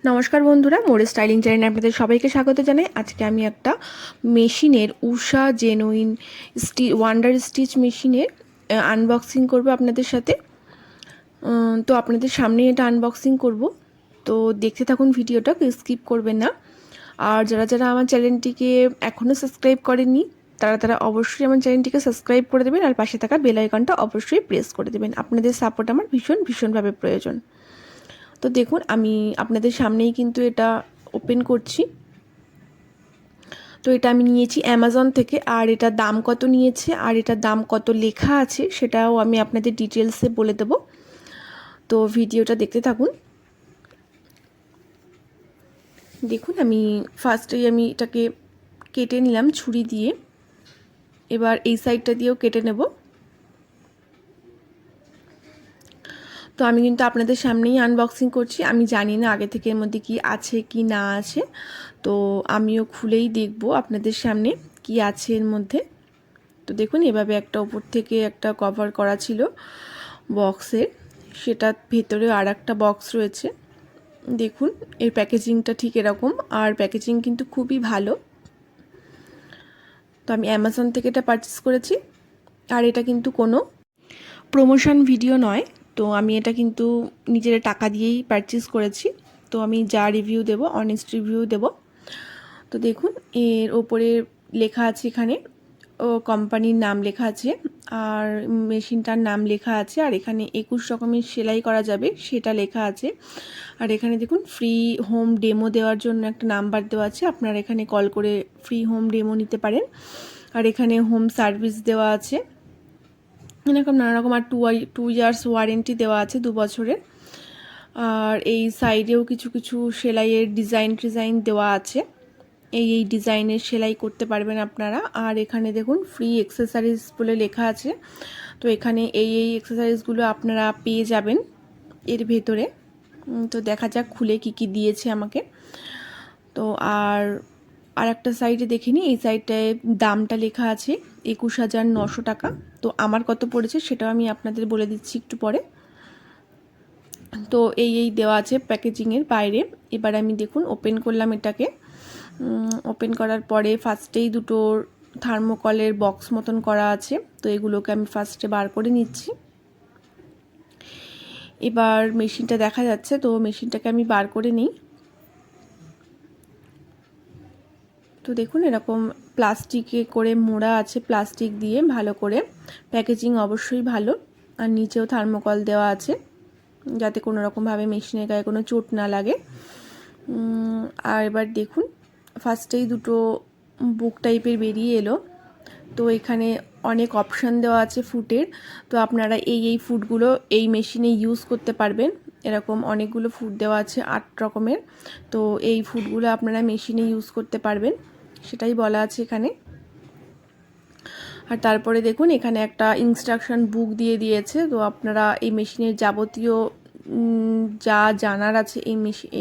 নমস্কার বন্ধুরা, মোর স্টাইলিং চ্যানেলে আপনাদের সবাইকে স্বাগত জানাই। আজকে আমি একটা মেশিনের উষা জেনুইন ওয়ান্ডার স্টিচ মেশিনের আনবক্সিং করব আপনাদের সাথে। তো আপনাদের সামনে এটা আনবক্সিং করব, তো দেখতে থাকুন ভিডিওটা, স্কিপ করবেন না। আর যারা যারা আমার চ্যানেলটিকে এখনও সাবস্ক্রাইব করেননি তারা অবশ্যই আমার চ্যানেলটিকে সাবস্ক্রাইব করে দেবেন, আর পাশে থাকা বেল আইকনটা অবশ্যই প্রেস করে দেবেন। আপনাদের সাপোর্ট আমার ভীষণভাবে প্রয়োজন। তো দেখুন, আমি আপনাদের সামনেই কিন্তু এটা ওপেন করছি। তো এটা আমি নিয়েছি অ্যামাজন থেকে, আর এটার দাম কত নিয়েছে আর এটার দাম কত লেখা আছে সেটাও আমি আপনাদের ডিটেলসে বলে দেব। তো ভিডিওটা দেখতে থাকুন। দেখুন, আমি ফার্স্টেই এটাকে কেটে নিলাম ছুরি দিয়ে। এবার এই সাইডটা দিয়েও কেটে নেব। তো আমি কিন্তু আপনাদের সামনেই আনবক্সিং করছি। আমি জানি না আগে থেকে এর মধ্যে কি আছে কি না আছে, তো আমিও খুলেই দেখব আপনাদের সামনে কি আছে এর মধ্যে। তো দেখুন, এভাবে একটা উপর থেকে একটা কভার করা ছিল বক্সের, সেটার ভেতরেও আর একটা বক্স রয়েছে। দেখুন, এর প্যাকেজিংটা ঠিক এরকম, আর প্যাকেজিং কিন্তু খুবই ভালো। তো আমি অ্যামাজন থেকে এটা পারচেস করেছি, আর এটা কিন্তু কোনো প্রমোশন ভিডিও নয়। তো আমি এটা কিন্তু নিজের টাকা দিয়েই পারচেস করেছি। তো আমি যা রিভিউ দেব, অনেস্ট রিভিউ দেব। তো দেখুন, এর ওপরে লেখা আছে, এখানে কোম্পানির নাম লেখা আছে, আর মেশিনটার নাম লেখা আছে, আর এখানে 21 রকমের সেলাই করা যাবে সেটা লেখা আছে। আর এখানে দেখুন, ফ্রি হোম ডেমো দেওয়ার জন্য একটা নাম্বার দেওয়া আছে, আপনারা এখানে কল করে ফ্রি হোম ডেমো নিতে পারেন। আর এখানে হোম সার্ভিস দেওয়া আছে এরকম নানা রকম, আর 2 ইয়ার্স ওয়ারেন্টি দেওয়া আছে, 2 বছরের। আর এই সাইডেও কিছু কিছু সেলাইয়ের ডিজাইন দেওয়া আছে, এই ডিজাইনের সেলাই করতে পারবেন আপনারা। আর এখানে দেখুন, ফ্রি এক্সেসরিজ বলে লেখা আছে। তো এখানে এই এক্সেসরিজগুলো আপনারা পেয়ে যাবেন এর ভেতরে। তো দেখা যাক খুলে কি কি দিয়েছে আমাকে। তো আর একটা সাইডে দেখে নিই, এই সাইডটায় দামটা লেখা আছে 21,900 টাকা। তো আমার কত পড়েছে সেটাও আমি আপনাদের বলে দিচ্ছি একটু পরে। তো এই দেওয়া আছে প্যাকেজিংয়ের বাইরে। এবার আমি দেখুন ওপেন করলাম এটাকে। ওপেন করার পরে ফার্স্টেই দুটো থার্মোকলের বক্স মতন করা আছে, তো এগুলোকে আমি ফার্স্টে বার করে নিচ্ছি। এবার মেশিনটা দেখা যাচ্ছে, তো মেশিনটাকে আমি বার করে নিই। তো দেখুন, এরকম প্লাস্টিকে করে মোড়া আছে, প্লাস্টিক দিয়ে ভালো করে, প্যাকেজিং অবশ্যই ভালো। আর নিচেও থার্মোকল দেওয়া আছে যাতে কোনো রকমভাবে মেশিনের গায়ে কোনো চোট না লাগে। আর এবার দেখুন, ফার্স্টেই দুটো বুক টাইপের বেরিয়ে এলো। তো এখানে অনেক অপশান দেওয়া আছে ফুটের। তো আপনারা এই ফুটগুলো এই মেশিনে ইউজ করতে পারবেন। এরকম অনেকগুলো ফুট দেওয়া আছে, 8 রকমের। তো এই ফুটগুলো আপনারা মেশিনে ইউজ করতে পারবেন, সেটাই বলা আছে এখানে। আর তারপরে দেখুন, এখানে একটা ইনস্ট্রাকশন বুক দিয়ে দিয়েছে। তো আপনারা এই মেশিনের যাবতীয় যা জানার আছে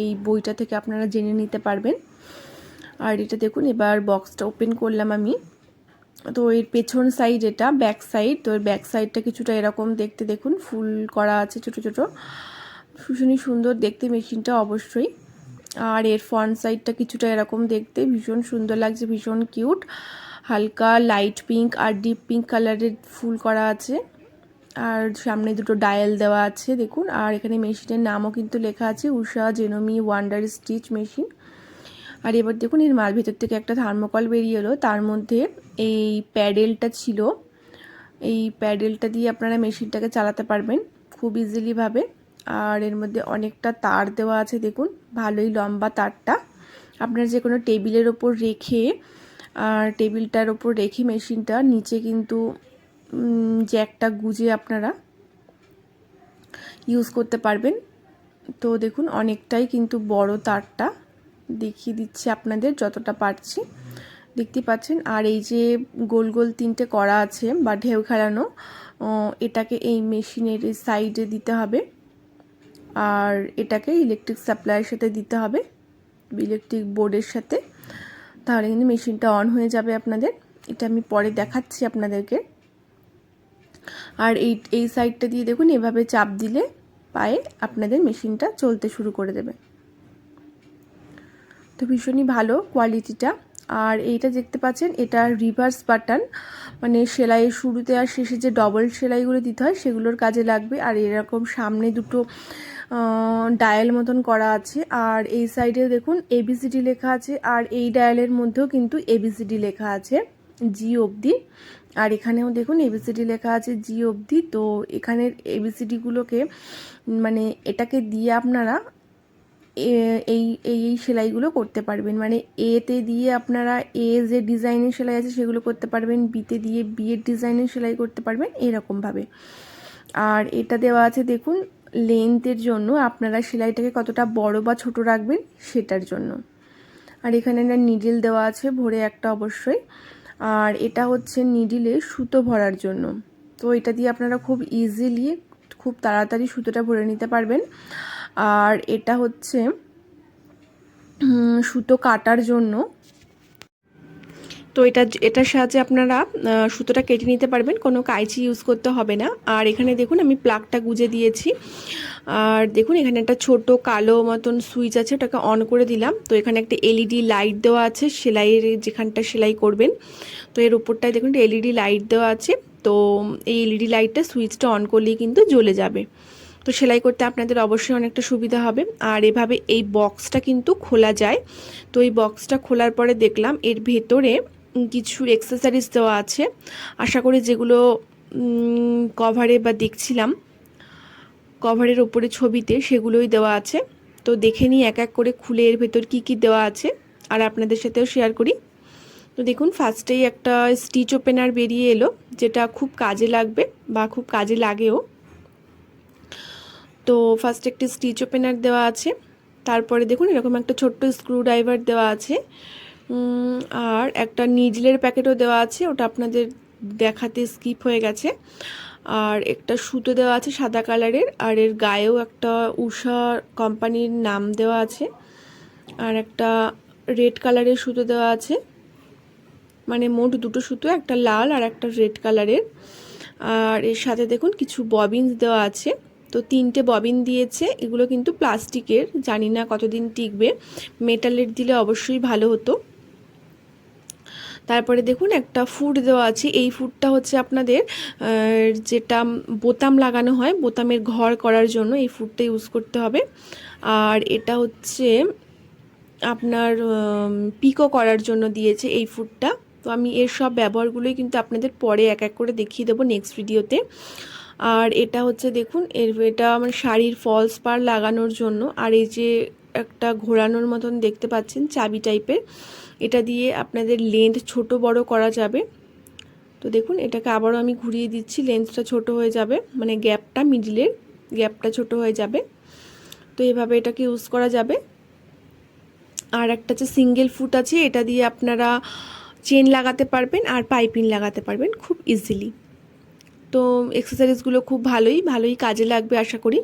এই বইটা থেকে আপনারা জেনে নিতে পারবেন। আর এটা দেখুন, এবার বক্সটা ওপেন করলাম আমি। তো এর পেছন সাইড, এটা ব্যাক সাইড। তো এর ব্যাক সাইডটা কিছুটা এরকম দেখতে, দেখুন ফুল করা আছে ছোট ছোট, ভীষণই সুন্দর দেখতে মেশিনটা অবশ্যই। আর এর ফ্রন্ট সাইডটা কিছুটা এরকম দেখতে, ভীষণ সুন্দর লাগছে, ভীষণ কিউট। হালকা লাইট পিঙ্ক আর ডিপ পিঙ্ক কালারের ফুল করা আছে। আর সামনে দুটো ডায়াল দেওয়া আছে দেখুন। আর এখানে মেশিনের নামও কিন্তু লেখা আছে, উষা জেনুইন ওয়ান্ডার স্টিচ মেশিন। আর এবার দেখুন, এর মাল ভেতর থেকে একটা থার্মোকল বেরিয়ে এলো, তার মধ্যে এই প্যাডেলটা ছিল। এই প্যাডেলটা দিয়ে আপনারা মেশিনটাকে চালাতে পারবেন খুব ইজিলিভাবে। আর এর মধ্যে অনেকটা তার দেওয়া আছে দেখুন, ভালোই লম্বা তারটা। আপনারা যে কোনো টেবিলের ওপর রেখে, আর টেবিলটার ওপর রেখে মেশিনটা নিচে কিন্তু জ্যাকটা গুজে আপনারা ইউজ করতে পারবেন। তো দেখুন, অনেকটাই কিন্তু বড় তারটা, দেখিয়ে দিচ্ছি আপনাদের যতটা পারছি, দেখতে পাচ্ছেন। আর এই যে গোল গোল 3টে করা আছে বা ঢেউ খেলানো, এটাকে এই মেশিনের এই সাইডে দিতে হবে, আর এটাকে ইলেকট্রিক সাপ্লাইয়ের সাথে দিতে হবে, ইলেকট্রিক বোর্ডের সাথে, তাহলে কিন্তু মেশিনটা অন হয়ে যাবে আপনাদের। এটা আমি পরে দেখাচ্ছি আপনাদেরকে। আর এই সাইডটা দিয়ে দেখুন, এভাবে চাপ দিলে পায়ে আপনাদের মেশিনটা চলতে শুরু করে দেবে। তো ভীষণই ভালো কোয়ালিটিটা। আর এইটা দেখতে পাচ্ছেন, এটা রিভার্স বাটন, মানে সেলাইয়ের শুরুতে আর শেষে যে ডবল সেলাইগুলো দিতে হয় সেগুলোর কাজে লাগবে। আর এরকম সামনে দুটো ডায়াল মতন করা আছে। আর এই সাইডে দেখুন ABCD লেখা আছে, আর এই ডায়ালের মধ্যেও কিন্তু ABCD লেখা আছে জি অবধি। আর এখানেও দেখুন ABCD লেখা আছে জি অবধি। তো এখানের ABCDগুলোকে মানে এটাকে দিয়ে আপনারা এই এই সেলাইগুলো করতে পারবেন। মানে এতে দিয়ে আপনারা যে ডিজাইনের সেলাই আছে সেগুলো করতে পারবেন, বিতে দিয়ে বিয়ের ডিজাইনের সেলাই করতে পারবেন এরকমভাবে। আর এটা দেওয়া আছে দেখুন লেন্থের জন্য, আপনারা সেলাইটাকে কতটা বড় বা ছোট রাখবেন সেটার জন্য। আর এখানে না নিডল দেওয়া আছে ভরে একটা অবশ্যই। আর এটা হচ্ছে নিডলে সুতো ভরার জন্য। তো এটা দিয়ে আপনারা খুব ইজিলি খুব তাড়াতাড়ি সুতোটা ভরে নিতে পারবেন। আর এটা হচ্ছে সুতো কাটার জন্য। তো এটার সাহায্যে আপনারা সুতোটা কেটে নিতে পারবেন, কোনো কাঁচি ইউজ করতে হবে না। আর এখানে দেখুন আমি প্লাগটা গুজে দিয়েছি। আর দেখুন এখানে একটা ছোট কালো মতন সুইচ আছে, ওটাকে অন করে দিলাম। তো এখানে একটা LED লাইট দেওয়া আছে সেলাইয়ের যেখানটা সেলাই করবেন। তো এর উপরটায় দেখুন একটা LED লাইট দেওয়া আছে। তো এই LED লাইটটা সুইচটা অন করলেই কিন্তু জ্বলে যাবে। তো সেলাই করতে আপনাদের অবশ্যই অনেকটা সুবিধা হবে। আর এভাবে এই বক্সটা কিন্তু খোলা যায়। তো এই বক্সটা খোলার পরে দেখলাম এর ভেতরে কিছু অ্যাক্সেসরিজ দেওয়া আছে। আশা করি যেগুলো কভারে বা দেখছিলাম কভারের ওপরে ছবিতে সেগুলোই দেওয়া আছে। তো দেখে নিই এক এক করে খুলে এর ভেতর কি কি দেওয়া আছে আর আপনাদের সাথেও শেয়ার করি। তো দেখুন ফার্স্টেই একটা স্টিচ ওপেনার বেরিয়ে এলো, যেটা খুব কাজে লাগবে বা খুব কাজে লাগেও। তো ফার্স্ট একটি স্টিচ ওপেনার দেওয়া আছে। তারপরে দেখুন এরকম একটা ছোট্ট স্ক্রু ড্রাইভার দেওয়া আছে। আর একটা নিডলের প্যাকেটও দেওয়া আছে, ওটা আপনাদের দেখাতে স্কিপ হয়ে গেছে। আর একটা সুতো দেওয়া আছে সাদা কালারের, আর এর গায়েও একটা উষা কোম্পানির নাম দেওয়া আছে। আর একটা রেড কালারের সুতো দেওয়া আছে, মানে মোট দুটো সুতো, একটা লাল আর একটা রেড কালারের। আর এর সাথে দেখুন কিছু ববিনস দেওয়া আছে। তো 3টে ববিন দিয়েছে, এগুলো কিন্তু প্লাস্টিকের, জানি না কতদিন টিকবে, মেটালের দিলে অবশ্যই ভালো হতো। তারপরে দেখুন একটা ফুট দেওয়া আছে, এই ফুটটা হচ্ছে আপনাদের যেটা বোতাম লাগানো হয় বোতামের ঘর করার জন্য এই ফুটটা ইউজ করতে হবে। আর এটা হচ্ছে আপনার পিকো করার জন্য দিয়েছে এই ফুটটা। তো আমি এর সব ব্যবহারগুলোই কিন্তু আপনাদের পরে এক এক করে দেখিয়ে দেবো নেক্সট ভিডিওতে। আর এটা হচ্ছে দেখুন এটা আমার শাড়ির ফলস পার লাগানোর জন্য। আর এই যে একটা ঘোরানোর মতন দেখতে পাচ্ছেন চাবি টাইপের, এটা দিয়ে আপনাদের লেন্থ ছোট বড় করা যাবে। তো দেখুন এটাকে আবারও আমি ঘুরিয়ে দিচ্ছি, লেন্থটা ছোট হয়ে যাবে, মানে গ্যাপটা মিডিলের গ্যাপটা ছোট হয়ে যাবে। তো এভাবে এটাকে ইউজ করা যাবে। আর একটা যে সিঙ্গেল ফুট আছে, এটা দিয়ে আপনারা চেন লাগাতে পারবেন আর পাইপিং লাগাতে পারবেন খুব ইজিলি। তো এক্সেসরিজগুলো খুব ভালোই কাজে লাগবে আশা করি।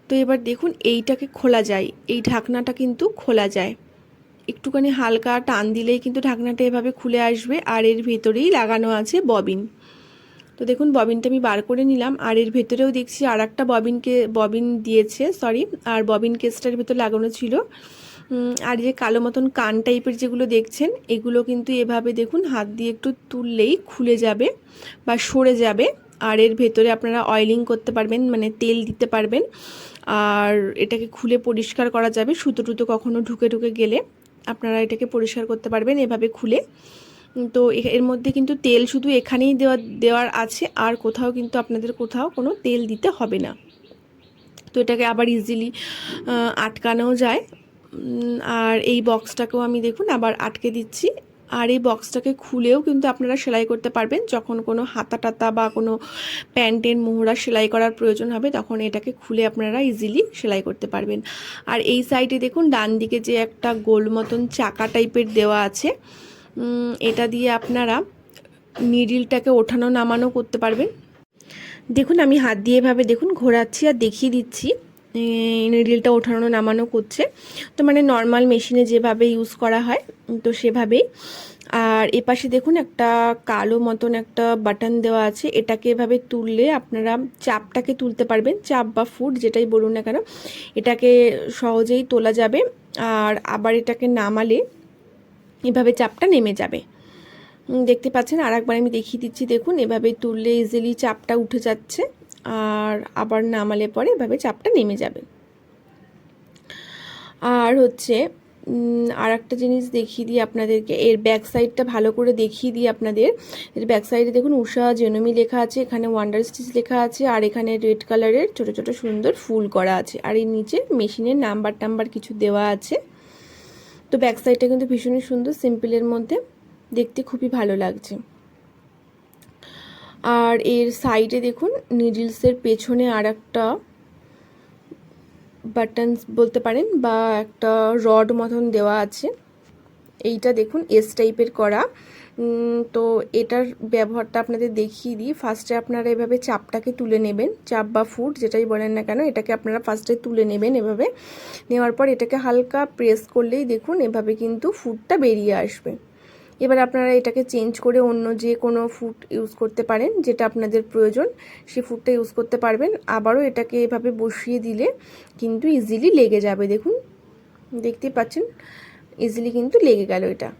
তো এবার দেখুন এইটাকে খোলা যায়, এই ঢাকনাটা কিন্তু খোলা যায়, একটুখানি হালকা টান দিলেই কিন্তু ঢাকনাটা এভাবে খুলে আসবে। আর এর ভেতরেই লাগানো আছে ববিন। তো দেখুন ববিনটা আমি বার করে নিলাম। আর এর ভেতরেও দেখছি আর একটা ববিন দিয়েছে, সরি, আর ববিন কেসটার ভেতর লাগানো ছিল। আর যে কালো মতন কান টাইপের যেগুলো দেখছেন, এগুলো কিন্তু এভাবে দেখুন হাত দিয়ে একটু তুললেই খুলে যাবে বা সরে যাবে। আর এর ভেতরে আপনারা অয়েলিং করতে পারবেন, মানে তেল দিতে পারবেন। আর এটাকে খুলে পরিষ্কার করা যাবে, সুতো টুতো কখনো ঢুকে গেলে আপনারা এটাকে পরিষ্কার করতে পারবেন এভাবে খুলে। তো এর মধ্যে কিন্তু তেল শুধু এখানেই দেওয়ার আছে, আর কোথাও কিন্তু আপনাদের কোনো তেল দিতে হবে না। তো এটাকে আবার ইজিলি আটকানোও যায়। আর এই বক্সটাকেও আমি দেখুন আবার আটকে দিচ্ছি। আর এই বক্সটাকে খুলেও কিন্তু আপনারা সেলাই করতে পারবেন, যখন কোনো হাতা টাতা বা কোনো প্যান্টের মোহরা সেলাই করার প্রয়োজন হবে তখন এটাকে খুলে আপনারা ইজিলি সেলাই করতে পারবেন। আর এই সাইডে দেখুন ডান দিকে যে একটা গোল মতন চাকা টাইপের দেওয়া আছে, এটা দিয়ে আপনারা নিডলটাকে ওঠানো নামানো করতে পারবেন। দেখুন আমি হাত দিয়ে এভাবে দেখুন ঘোরাচ্ছি আর দেখিয়ে দিচ্ছি। নিডলটা ওঠানো নামানো করছে। তো মানে নর্মাল মেশিনে যেভাবে ইউজ করা হয় তো সেভাবেই। আর এপাশে দেখুন একটা কালো মতন একটা বাটন দেওয়া আছে, এটাকে এভাবে তুললে আপনারা চাপটাকে তুলতে পারবেন, চাপ বা ফুট যেটাই বলুন না কেন, এটাকে সহজেই তোলা যাবে। আর আবার এটাকে নামালে এভাবে চাপটা নেমে যাবে। দেখতে পাচ্ছেন, আর একবার আমি দেখিয়ে দিচ্ছি, দেখুন এভাবে তুললে ইজিলি চাপটা উঠে যাচ্ছে, আর আবার নামালে পরে এভাবে চাপটা নেমে যাবে। আর হচ্ছে আর একটা জিনিস দেখিয়ে দিই আপনাদেরকে, এর ব্যাক সাইডটা ভালো করে দেখিয়ে দিই আপনাদের। এর ব্যাক সাইডে দেখুন উষা জেনমি লেখা আছে, এখানে ওয়ান্ডার স্টিচ লেখা আছে, আর এখানে রেড কালারের ছোট ছোট সুন্দর ফুল করা আছে, আর এর নিচে মেশিনের নাম্বার কিছু দেওয়া আছে। তো ব্যাক সাইডটা কিন্তু ভীষণই সুন্দর, সিম্পলের মধ্যে, দেখতে খুবই ভালো লাগছে। আর এর সাইডে দেখুন নিডলসের পেছনে আর একটা বাটন বলতে পারেন বা একটা রড মতন দেওয়া আছে, এইটা দেখুন এস টাইপের করা। তো এটার ব্যবহারটা আপনাদের দেখিয়ে দিই। ফার্স্টে আপনারা এভাবে চাপটাকে তুলে নেবেন, চাপ বা ফুট যেটাই বলেন না কেন, এটাকে আপনারা ফার্স্টে তুলে নেবেন। এভাবে নেওয়ার পর এটাকে হালকা প্রেস করলেই দেখুন এভাবে কিন্তু ফুটটা বেরিয়ে আসবে। এবার আপনারা এটাকে চেঞ্জ করে অন্য যে কোনো ফুট ইউজ করতে পারেন, যেটা আপনাদের প্রয়োজন সেই ফুটটা ইউজ করতে পারবেন। আবারও এটাকে এভাবে বসিয়ে দিলে কিন্তু ইজিলি লেগে যাবে, দেখুন দেখতেই পাচ্ছেন ইজিলি কিন্তু লেগে গেল এটা।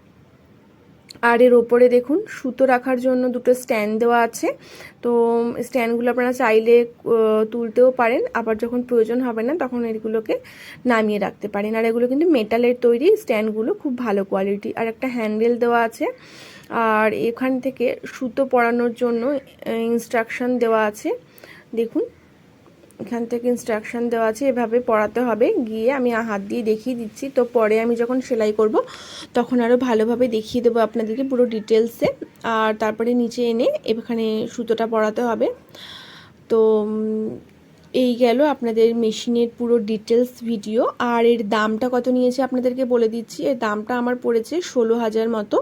আর এর ওপরে দেখুন সুতো রাখার জন্য দুটো স্ট্যান্ড দেওয়া আছে। তো স্ট্যান্ডগুলো আপনারা চাইলে তুলতেও পারেন, আবার যখন প্রয়োজন হবে না তখন এগুলোকে নামিয়ে রাখতে পারেন। আর এগুলো কিন্তু মেটালের তৈরি স্ট্যান্ডগুলো, খুব ভালো কোয়ালিটি। আর একটা হ্যান্ডেল দেওয়া আছে, আর এখান থেকে সুতো পরানোর জন্য ইনস্ট্রাকশন দেওয়া আছে, দেখুন এখান থেকে ইনস্ট্রাকশন দেওয়া আছে, এভাবে পরাতে হবে। গিয়ে আমি হাত দিয়ে দেখিয়ে দিচ্ছি, তো পরে আমি যখন সেলাই করব তখন আরও ভালোভাবে দেখিয়ে দেবো আপনাদেরকে পুরো ডিটেলসে। আর তারপরে নিচে এনে এখানে সুতোটা পরাতে হবে। তো এই গেল আপনাদের মেশিনের পুরো ডিটেলস ভিডিও। আর এর দামটা কত নিয়েছে আপনাদেরকে বলে দিচ্ছি। এর দামটা আমার পড়েছে 16,000 মতো।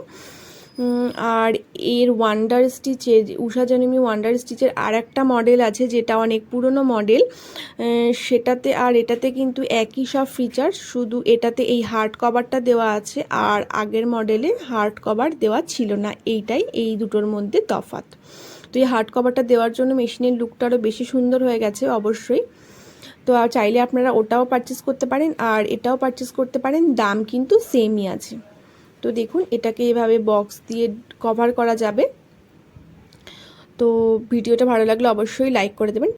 আর এর ওয়ান্ডার স্টিচের, উষা জেনমি ওয়ান্ডার স্টিচের আর একটা মডেল আছে যেটা অনেক পুরনো মডেল, সেটাতে আর এটাতে কিন্তু একই সব ফিচার, শুধু এটাতে এই হার্ড কভারটা দেওয়া আছে আর আগের মডেলে হার্ড কভার দেওয়া ছিল না, এইটাই এই দুটোর মধ্যে তফাৎ। তো এই হার্ড কভারটা দেওয়ার জন্য মেশিনের লুকটা আরও বেশি সুন্দর হয়ে গেছে অবশ্যই। তো আর চাইলে আপনারা ওটাও পারচেস করতে পারেন আর এটাও পারচেস করতে পারেন, দাম কিন্তু সেমই আছে। তো দেখুন এটাকে এভাবে বক্স দিয়ে কভার করা যাবে। তো ভিডিওটা ভালো লাগলে অবশ্যই লাইক করে দেবেন।